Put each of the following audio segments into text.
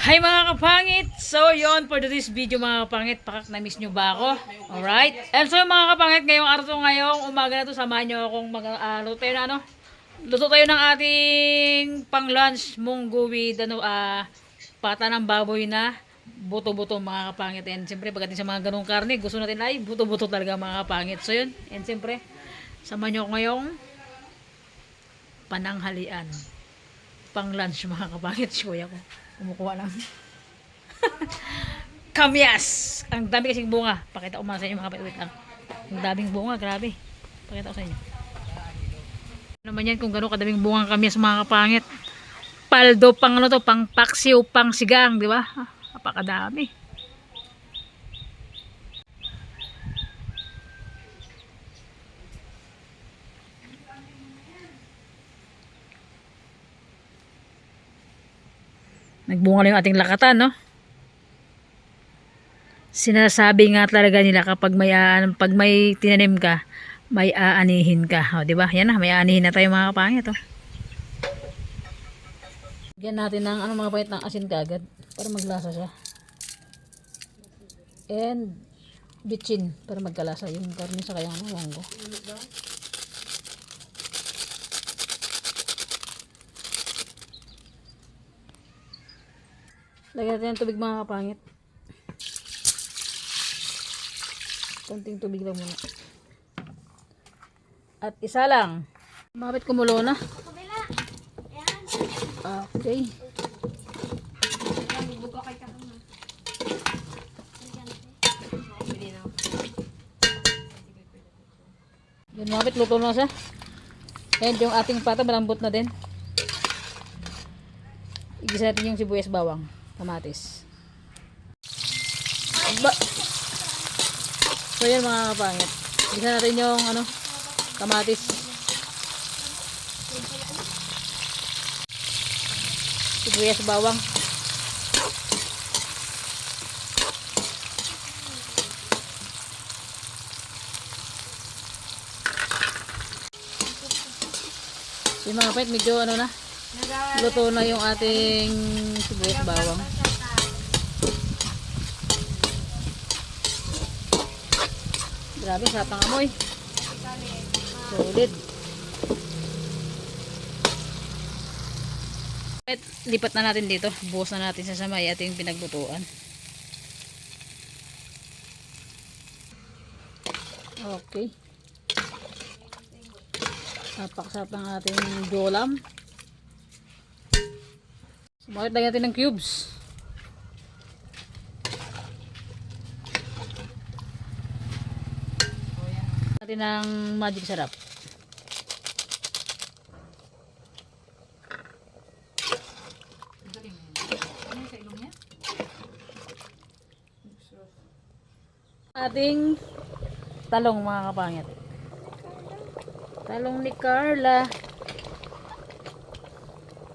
Hi mga kapangit! So yon for this video mga kapangit, pakak na-miss nyo ba ako? Alright? And so mga kapangit, ngayong umaga na to, samahan nyo akong luto tayo na luto tayo ng ating pang lunch munggo with pata ng baboy na buto-buto mga kapangit. And siyempre pagdating sa mga ganong karne, gusto natin ay buto-buto talaga mga kapangit. So yun, and siyempre samahan nyo ako ngayong pananghalian pang lunch mga kapangit. Si kuya ko kumukuha lang kamyas. Ang dami kasing bunga. Pakita ko mga sa inyo mga kapatid. Wait lang. Ang daming bunga. Grabe. Pakita ko sa inyo. Ano naman yan kung gano'n kadaming bunga kamyas mga kapangit. Paldo pang ano to. Pang paksiw. Pang sigang. Di ba? Napakadami. Nagbunga na yung ating lakatan, no? Sinasabi nga talaga nila kapag pag may tinanim ka, may aanihin ka. O, di ba? Yan na, may aanihin na tayo mga kapangit, oh. Bigyan natin ng mga pahit ng asin kagad para maglasa siya. And bitchin para magkalasa yung karne sa kayang munggo. Lagyan natin ng tubig mga kapangit. Konting tubig lang muna. At isa lang. Bakit kumulo na? Okay. Yun mga kapit, luto na siya. And yung ating pata malambot na din. Igisa natin yung sibuyas bawang. Kamatis. So yan mga kapangit. Igisa natin yung kamatis. Sibuyas bawang. Yung mga kapangit medyo na. Luto na yung ating sibuyas bawang. Grabe, sarap ng amoy. Solid. At lipat na natin dito. Buhos na natin sa may ating pinaglutuan. Okay. Napakasarap ng ating jolam. Sumakit lagyan natin ng cubes. Natin ng magic sarap. Ating talong mga kapangit. Talong ni Carla.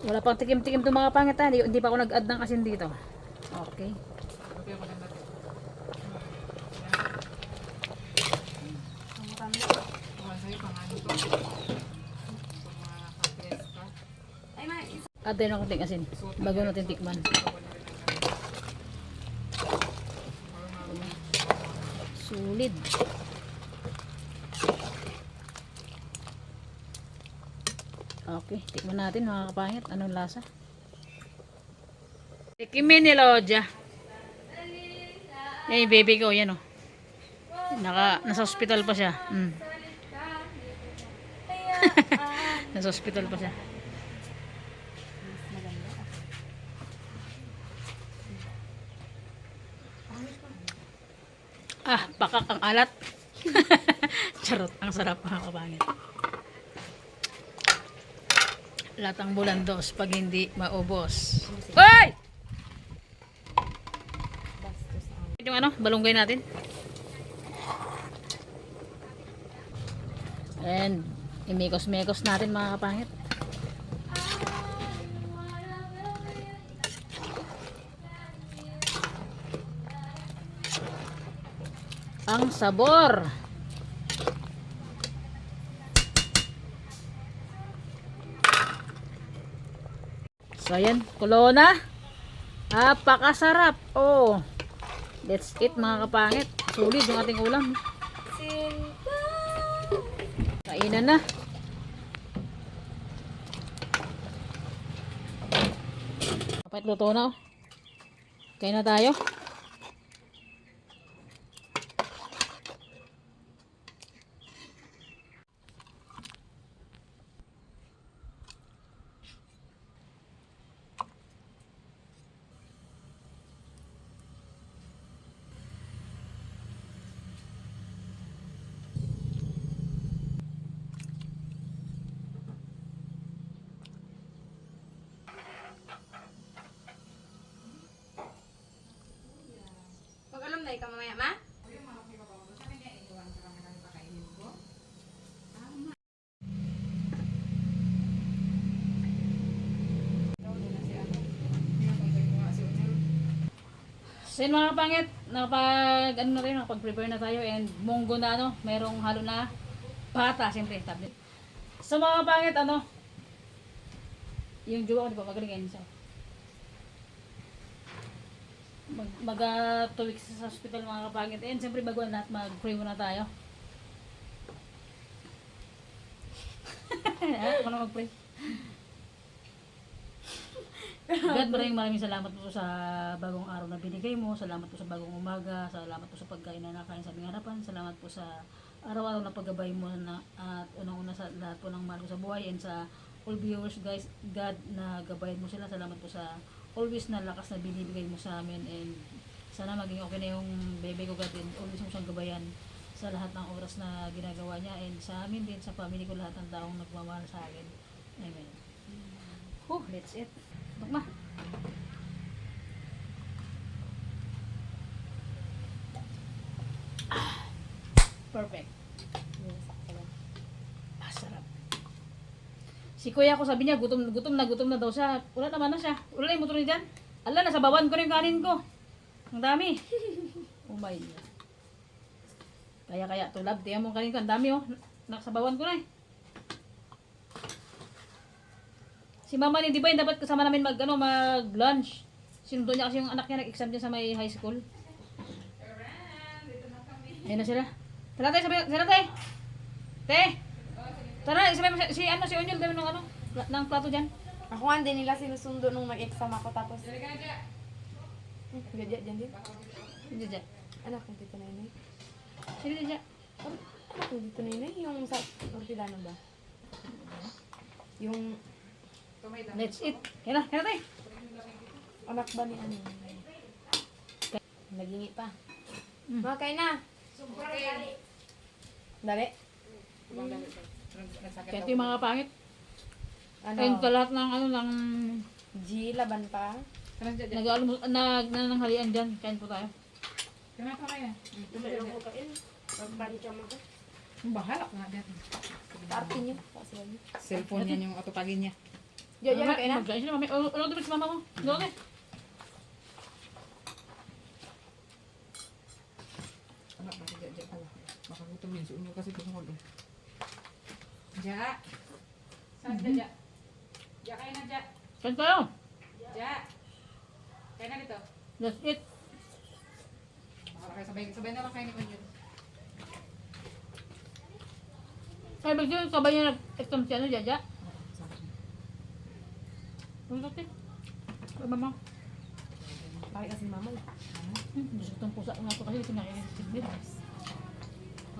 Wala pang tikim-tikim itong mga pangit, ha? Hindi pa ako nag-add ng asin dito. Okay. Add tayo ng konting asin bago natin tikman. Sulit. Okay, tikman natin mga kapangit. Anong lasa? Tikimin ni Lodja. Yan yung baby ko, yan o. Nasa hospital pa siya. Nasa hospital pa siya. Pakak ang alat. Charot, ang sarap mga kapangit. Latang bulandos pag hindi maubos. Hoy! Yung balunggay natin. And imikos-mekos natin mga kapangit. Ang sabor. So ayan, kulo na. Napakasarap. Oh. That's it mga kapangit. Sulit yung ating ulam. Kainan na. Kapit luto na. Oh. Kain na tayo. Mag-alam na ikaw mamaya, ma? So yun mga kapangit, nakapag-prepare na tayo and munggo na merong halo na pata, siyempre, tablet. So mga kapangit, yung jowa ko, di ba, magaling yan siya. Mag 2 weeks sa hospital mga kapangit. And siyempre bago ang lahat, mag-pray muna tayo. Ako na mag-pray. God, maraming salamat po sa bagong araw na binigay mo. Salamat po sa bagong umaga. Salamat po sa pagkain na nakain sa aming harapan. Salamat po sa araw-araw na paggabay mo na, at unang-una sa lahat po ng mahal ko sa buhay and sa all viewers guys. God, na gabayan mo sila. Salamat po sa always na lakas na binibigay mo sa amin and sana maging okay na yung bebe ko God and always mo siyang gabayan sa lahat ng oras na ginagawa niya and sa amin din, sa family ko, lahat ng taong nagmamahal sa akin. Amen. That's it. Bakma. Perfect. Sarap. Si kuya ko sabi niya, gutom na daw siya. Wala naman na siya. Wala na yung motor niya dyan. Ala, nasa bawan ko na yung kanin ko. Ang dami. Oh my God. Kaya, tulab. Tiyan mo kanin ko. Ang dami oh. Nasa bawan ko na eh. Si mama ni, di ba yung dapat kasama namin mag-lunch? Sinundo niya kasi yung anak niya nag-exam niya sa may high school. Ayun na sila. Tara tayo, sila tayo. Te! Tara, isabay mo si Onyol, dami ng plato dyan. Ako nga, hindi nila sinusundo nung nag-exam ako tapos... Gadya, dyan din. Hindi dyan. Anak ng Tito Nainay. Hindi dyan. Anak ng Tito Nainay? Yung sa Orpilano ba? Yung... Let's eat. Kaya na tayo. Anak ba ni ano? Nagingi pa. Mga kain na. Dali. Kaya ito yung mga pangit. Ano? Ayun sa lahat ng G, laban pa. nananghalian dyan. Kain po tayo. Kaya pa kaya? Bahala ka nga dyan. Taartin niyo. Cellphone yan yung atupagin niya. Diyan, kain na. Magkain sila, mami. Ulo din si mama mo. Doon eh. Anak, bakit dyan pala? Makagutom yun. Suunyo kasi tungkol eh. Ja! Saan ka Ja? Ja, kain na Ja! Kain tayo. Ja! Kain na dito. Let's eat. Baka kayo sabay na lang kain ni Onyol. Kaya bagyo, sabay niya nag-exam si Jaja. Ano natin? Ay, mama. Bakit kasi mama? Gusto itong pusa nga ito kasi kinakain si Sidney.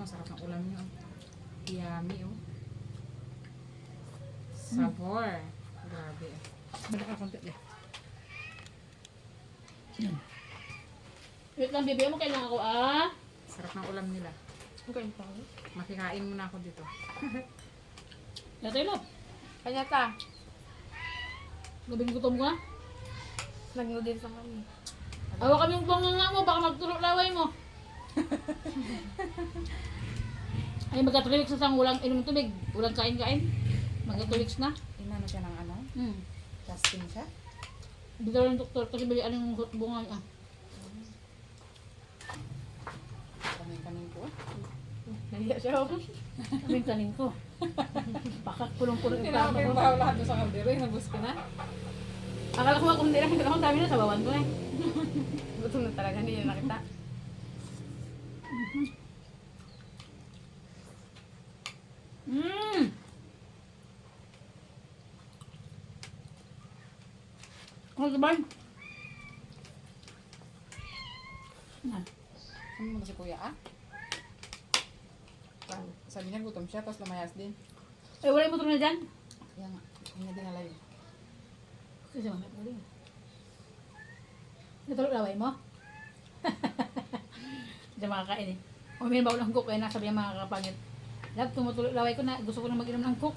Oh, sarap ng ulam niyo. Yummy oh. Sabor. Grabe eh. Balik ka konti eh. Wait lang, bibigyan mo kailangan ako Sarap ng ulam nila. Okay, pa ako. Makikain muna ako dito. Yatay lang. Kanya ta. Labing gutom ko na. Nag-noodles lang kami. Awa kami yung banganga mo, baka magtulog laway mo. Ay, magkatuloy sa sang ulang inom tubig. Ulang kain-kain. Magkatuloy na. Inano siya ng ano? Casting siya? Dito lang doktor kasi bili yung bunga niya. Kanin-kanin ko. Nahiya siya ako. Kaming kanin ko. Bakit pulong-pulong yung Tinawag tama yung ko. bahaw lahat doon sa kaldero. Inabos ko na. Akala ko nga kung hindi nakita ko, dami na sa bawan ko eh. Gutom na talaga, hindi niya nakita. Mmm! Ano ito ba? Yan. Ano mo si kuya ah? Sabi niya gutom siya, tapos lumayas din. Eh, wala yung motor na dyan? Kaya nga, hindi na dinala yun. Kasi mamaya ko rin. Natulog laway mo? Hindi makakain eh. Uminom ba ng cook eh, nasabi yung mga kapangit. Love, tumutulog laway ko na gusto ko na mag-inom ng cook.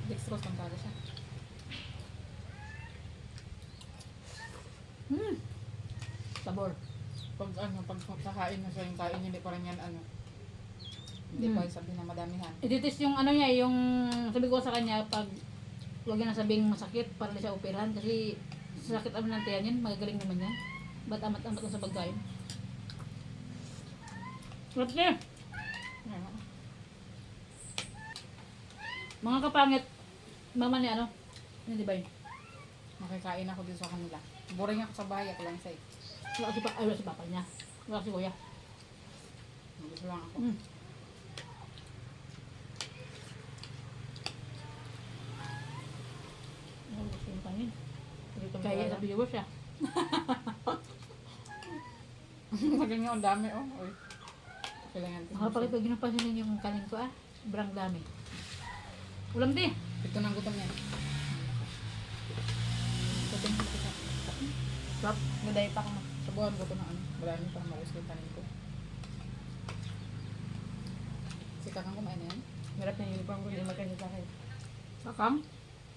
Dextrose lang talaga siya. Sabor. Pag kakain na siya yung kain, hindi pa rin yan ano. Hindi pa sabi na madamihan. Ititis yung ano niya, yung sabi ko sa kanya, pag huwag na sabing masakit para na siya operahan kasi sakit ang ng tiyan yun, magagaling naman yan. Ba't amat-amat lang sa pagkain? Sarap niya. Ano? Mga kapangit, mama ni ano, hindi ba yun? Makikain ako dito sa kanila. Boring ako sa bahay, ako lang sa Wala si papa niya. Wala si kuya. Gusto lang ako. Ano gusto yung kanin? Gutom Kaya talaga. sa viewers siya. Ganyan ang dami oh. Uy. Okay lang yan. Makapakit pag ginapansin ninyo yung kanin ko ah. Sobrang dami. Ulam din. Ito nang gutom yan. Gutom na kita. Sarap. Maday pa ka mo. Subuhan ko ito na ano. Marami parang maus yung tanin ko. Si kakang kumain na yan? Marap na yung uniform ko, hindi magkanya sa akin. Sakang.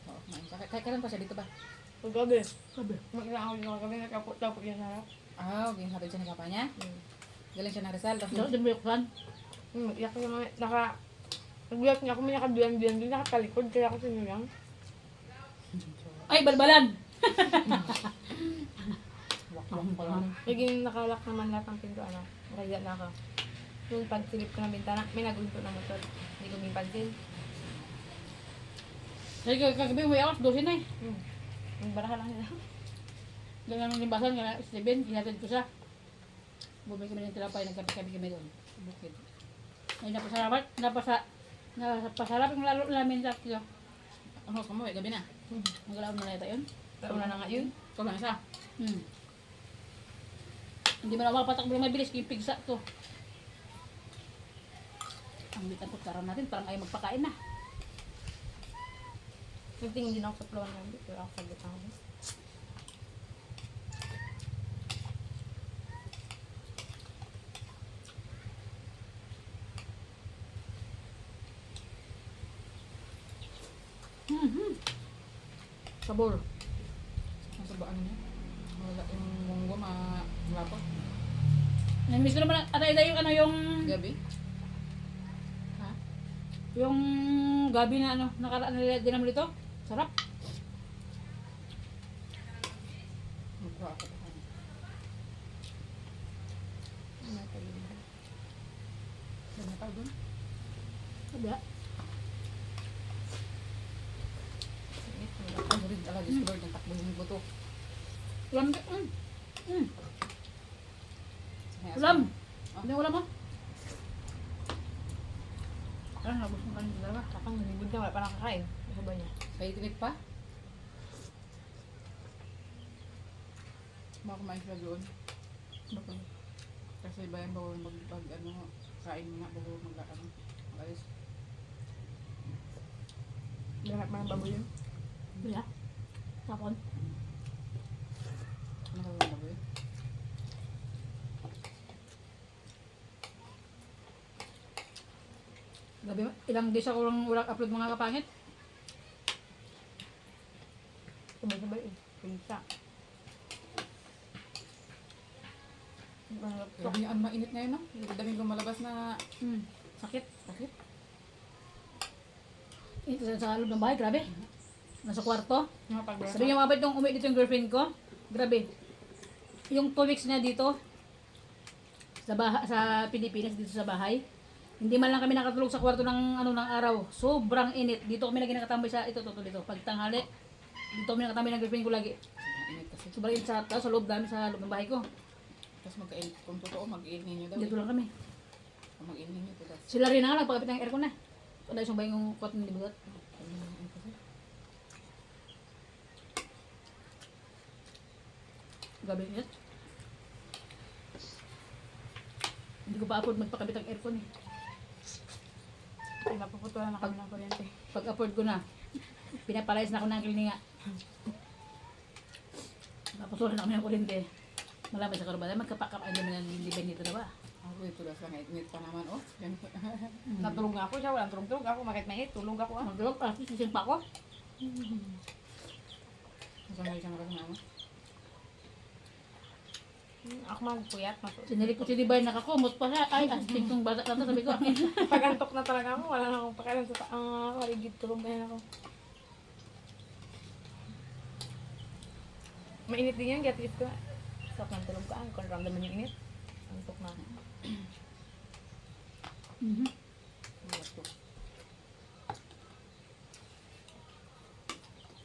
Oo, kumain siya. Kailan pa siya dito ba? Paggabi, Sabi. mag-ilang ako dito kagabi, nakapot-tapot yan harap. Ah, okay. Hatid siya ni papa niya. Galing siya ng Rizal. Tapos Dapat din buyuksan. Iyak ko naman, nag-iyak niya ako, may nakaduyan-duyan doon, nakatalikod, kaya ako sinulang. Ay, balbalan! wakwak pa lang. Naging nakalak naman lahat ng pinto, ano, nakaya na ako. Yung pagsilip ko ng bintana, may nagunto na motor. Hindi ko may pansin. Kasi kagabi may awas, 12 na eh. Yung baraha lang nila. Ganyan ng limbasan, kaya Steven, hinatid ko siya. Bumili kami ng tilapay, nagkapi kami doon. Sa bukid. Ay, napasarap yung lalo namin sa kilo. Ang host mo, gabi na. Magalaw na neta yun. Taon na nga yun. Ikaw lang isa. Hindi mo na makapatakbo ng mabilis, yung pigsa to. Ang bitang putkaran natin, parang ayaw magpakain na. Nagtingin din ako sa floor ng bit, pero ako sa bit ako. Sabor. Ang sa ano niya? Wala yung munggo, malapot. Namiss ko naman, atay na yung ano yung... Gabi? Ha? Yung gabi na ano, nakaraan nila din naman dito. Sarap. Magkuha ako. Dami tao doon. Sabi ha? Ano rin talaga, Diyos ko Lord, yung takbo yung buto. Ulam. Ulam. Ano yung ulam mo? Ano, nabos mo kanina talaga. Kapang nalibod na, wala pa nakakain. Ano ba niya? May tinit pa? Baka kumain sila doon. Bakit? Kasi ba yung bago ano, kain mo na bago mag-alis. Lahat man ang baboy yun. Bila. Tapon. Ano ka yung bago Gabi, ilang days ako lang walang upload mga kapangit. Sabay-sabay eh. Pinsa. Grabe yung mainit ngayon, no? Yung daming lumalabas na Sakit. sakit. Ito sa loob ng bahay, grabe. Nasa kwarto. Nakapag-break. Sabi niya mga ba't nung umuwi dito yung girlfriend ko, grabe. Yung 2 weeks na dito, sa Pilipinas, dito sa bahay, hindi man lang kami nakatulog sa kwarto ng araw. Sobrang init. Dito kami lagi nakatambay sa dito. Pag tanghali, Dito kami nakatabi ng girlfriend ko lagi. Sobrang init kasi. Sobrang init sa loob namin, sa loob ng bahay ko. Tapos mag-init, kung totoo, mag-init ninyo daw. Dito lang kami. Kung mag-init ninyo, tulas. Sila rin na nga, nagpakapit ng aircon na. Wala isang bayang yung kot ng libugat. Gabi init. Hindi ko pa afford magpakabit ng aircon eh. Ay, mapuputulan na kami ng kuryente. Pag afford ko na, pinapalayas na ako ng klininga. Maputulan na kami ng kuryente. Malamay sa karubada, magkapakap ay naman ng libay nito na ba? Ako yung tulas lang, init pa naman, oh. Yan. Natulog nga ako siya, walang tulog-tulog ako. Makit mainit, tulog ako ah. Magdulog, sising pa ako. Masama isang oras na, ano? Ako magpuyat, Sinili ko si Dibay, nakakumot pa siya. Ay, astig tong bata na to, sabi ko. Pag-antok na talaga ako, wala na akong pakialam sa paligid, tulog na yan ako. Mainit din yan, get it ko. Sarap ng tulog ka, kung ramdaman yung init. Antok na. Mhm. Gusto.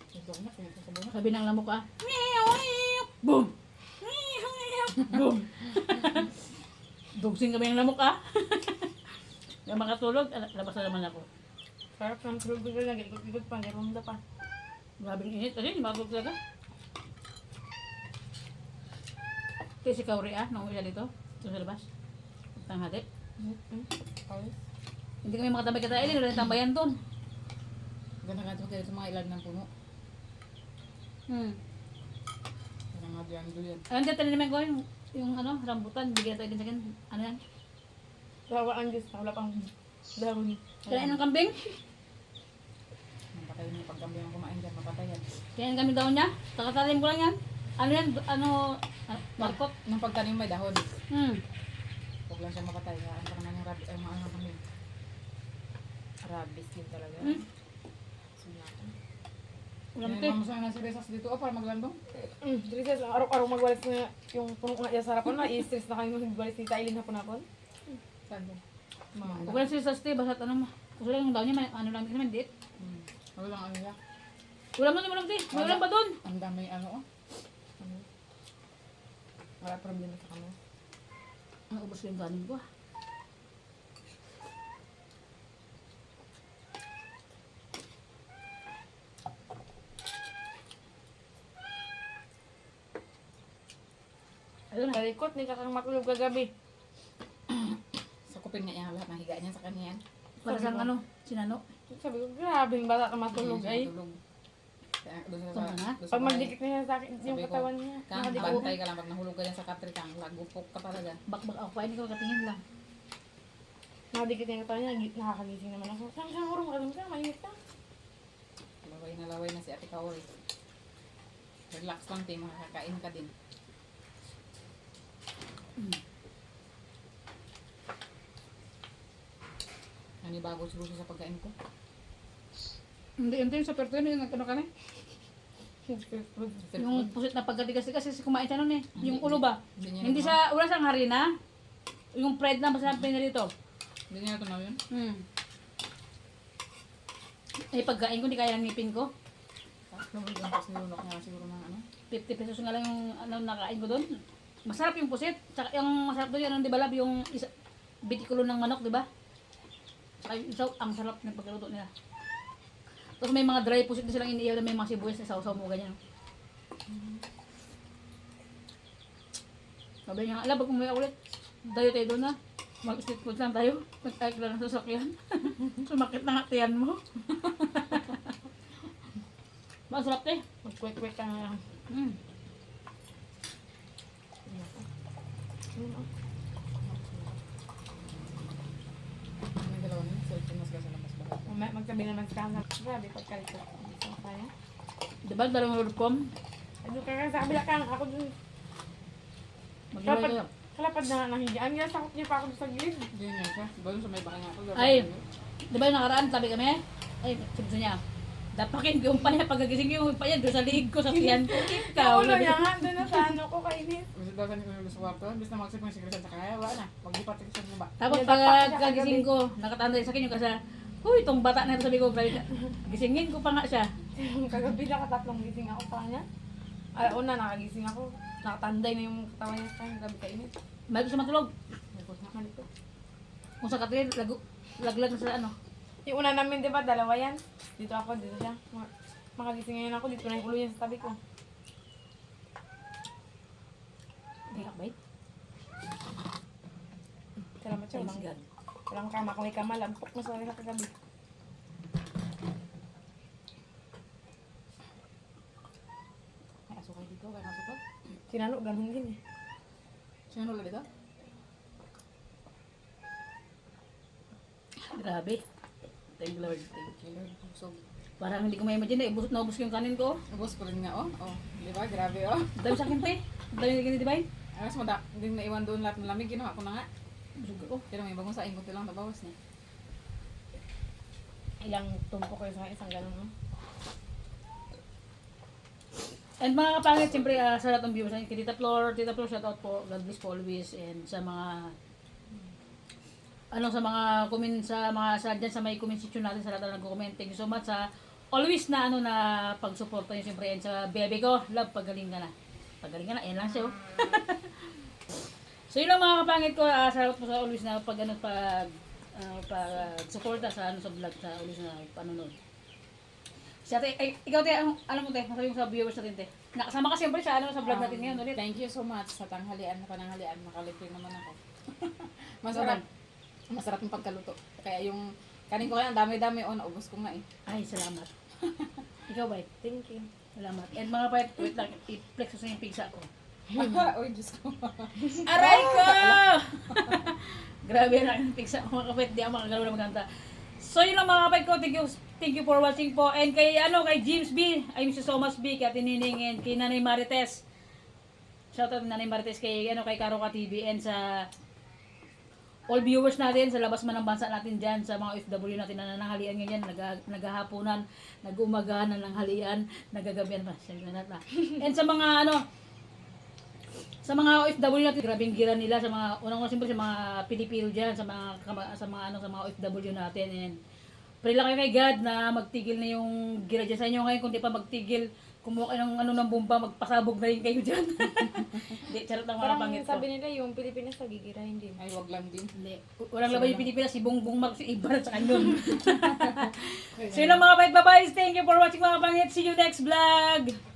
Gusto ko na, pinito sa buhay. Sabi ng lamok boom! Boom! Dugsing kami ng lamok Yung makatulog, labas na naman ako. Sarap ng tulog ko lang, ikot-ikot pa, rumda pa. Grabing init. Kasi, matulog talaga. Kasi si Kauri nung isa dito. Ito sa labas. Tanghali. Hindi kami makatambay ka tayo. Wala nang tambayan doon. Ganda nga ito kayo sa mga ilag ng puno. Parang nga dyan, doon. Ang dyan naman ko yung ano, rambutan. Bigyan tayo din sa akin. Ano yan? Sawa ang Diyos, wala pang dahon. Kailan ng kambing? Napatay niyo pag kami ang kumain dyan, mapatayan. Kailan kami daon niya? Takatalim ko lang yan. Ano yan? Markot? Nung pagtanim may dahon, Hmm. huwag lang siya mapatay. Ang parang nang rabi, ay mga kami. Rabis din talaga. Sunyatan. Ulam Yan, te. mamusahan na si Resas dito, para maglandong. Diligas lang, araw-araw magwalis na yung puno nga sa harapan na, i-stress na kami magwalis ni Tailin hapon-hapon. Saan dyan? Mga Huwag lang sila sa stay. Basta ano mo. Kasi lang yung daon niya. Ano lang naman. Dit. Wala lang ano yan. Ulam na ulam te. May ulam pa doon. Ang dami ano, oh. wala problema sa kami. Ang ubos ko yung kanin ko Ayun na. Kalikot, ni kakang matulog kagabi. Sa kupin niya yan, lahat ng higa niya sa kanya yan. Para sa ano. Sinano. Sabi ko, grabe yung bata ka matulog ay. Tulog. Kaya doon sa Tama na. doon sa Pag bahay. magdikit niya sa akin, yung Sabi ko, katawan niya. Kang, Nakadikit. bantay ka lang. Pag nahulog ka dyan sa katri kang, lagupok ka talaga. Bakbak ako. Kain ko katingin lang. Nakadikit niya yung katawan niya, nakakagising naman ako. Saan urong ka doon ka, mainit ka. Laway na si Ate Kaoy. Relax lang, te. Makakain ka din. Nanibago siguro siya sa pagkain ko. Hindi. Hindi yung sa perto yun. Yung ano kami. Yung pusit na pagkatigas-tigas. Kasi kumain siya nun eh. Yung ulo ba? Hindi niya Hindi natunaw. sa, wala siyang harina. Yung bread na masarap na dito. Hindi niya natunaw yun. Eh pagkain ko, hindi kaya ng ngipin ko. Lumulog ang pasinulok niya siguro ng ano. 50 pesos nga lang yung ano, nakain ko doon. Masarap yung pusit. Tsaka yung masarap doon yung di ba lab, yung isa, bitikulo ng manok, di ba? Tsaka yung isaw, ang sarap ng pagkaluto nila. Tapos may mga dry pusit na silang iniiyaw na may mga sibuyas na sausaw mo ganyan. Sabi niya, ala, pag umuwi ulit, dayo tayo doon na. Mag-street food lang tayo. Mag-ayok lang ng sasakyan. Sumakit na nga tiyan mo. Masarap te. Mag-quick-quick ka na lang. May dalawa niya. Cellphone na sila sa labas ba? Magsabi naman sa kanan. Grabe, pagkalikot. Isa tayo. Diba, dalawang roadcom? Ano ka sa kabila ka, ako dun. Mag-iwalay kayo. Kalapad na nga ng higaan. Ang sakot niya pa ako dun sa gilid. Hindi niya siya. Doon sa may baka niya ako. Ay, diba yung nakaraan, tabi kami? Ay, sabi niya, dapakin ko yung pa niya, pagkagising ko yung pa niya, doon sa liig ko, sa tiyan ko. Ikaw, Ulo niya nga, dun na sa ano ko, kainis. Gusto daw sa nila sa kwarto. Bis na magsip yung sikresan sa kaya. Wala na. Maglipat sa mo ba? Tapos Dapak siya pagkagising kagabi. ko, nakatanda sa akin yung kasa, huy, itong bata na ito, sabi ko, grabe, gisingin ko pa nga siya. Kagabi nakatatlong gising ako sa kanya. Ay, una nakagising ako. Nakatanday na yung katawan niya sa kanya. Gabi kainit. May gusto matulog. Malit ko. Kung sa katrin, laglag na sa ano. Yung una namin, di ba, dalawa yan. Dito ako, dito siya. Makagising ngayon ako, dito na yung ulo niya sa tabi ko. Hindi ka bait. Salamat siya. Thanks God. Walang kama. Kung may kama, lampok na sa kanila kagabi. May aso kayo dito, kaya aso to. Sinalo, ganun din eh. Sino ulit dito? Grabe. Thank Lord. Thank you, Lord. So, Parang hindi ko may imagine eh. Naubos ko yung kanin ko. ubos ko rin nga, oh. Oh, di ba? Grabe, oh. Ang dami sa akin te. Ang dami ganito, di ba? Alas mo da, hindi naiwan doon lahat ng lamig, ginawa ko na nga. Busog ako. Pero may bagong saing ko lang nabawas niya. Ilang tumpo kayo sa isang ganun, no? And mga kapangit, siyempre sa lahat ng viewers, kay Tita Flor, shout out po, God bless po always, and sa mga sa mga comment sa dyan sa may comment section natin sa lahat na nag-comment. Thank you so much sa always na na pag-suporta niyo siyempre, and sa bebe ko, love, pagaling ka na. Pagaling ka na, yan lang siya. Oh. So yun lang mga kapangit ko, salamat po sa always na suporta sa sa vlog, sa always na panonood. Si ate, ay, ikaw te, alam mo te, masabi mo sa viewers natin te. Nakasama ka siyempre sa sa vlog natin ngayon ulit. Thank you so much sa tanghalian na pananghalian. Nakalibre naman ako. Masarap. Masarap yung pagkaluto. Kaya yung kanin ko kaya ang dami-dami, naubos ko nga eh. Ay, salamat. Ikaw ba? Thank you. Salamat. And mga pait, wait lang, i-flex ko sa yung pizza ko. Uy, Diyos ko. Aray ko! Grabe na yung pizza mga kapait, di ako makagalaw na magkanta. So yun lang mga kapait ko, thank you for watching po. And kay James B, I miss you so much B, kay Ate Nining, and kay Nanay Marites. Shoutout Nanay Marites kay kay Karoka TV, and sa all viewers natin sa labas man ng bansa natin dyan, sa mga OFW natin na nananghalian ngayon, naghahaponan, nag-umagahan na nanghalian, nagagabihan pa. And sa mga sa mga OFW natin, grabing gira nila sa mga unang-unang siyempre sa mga Pilipino diyan, sa mga OFW natin, and pray lang kayo kay God na magtigil na yung gira dyan sa inyo ngayon, kung di pa magtigil, kumuha kayo ng ng bomba, magpasabog na rin kayo dyan. Hindi, charot lang mga Parang pangit ko. sabi nila yung Pilipinas nagigirahin din. Ay, wag lang din. Hindi. Walang laban yung Pilipinas, si Bongbong Marcos, iba na sa kanyon. So yun lang mga pangit, bye-bye. Thank you for watching mga pangit. See you next vlog.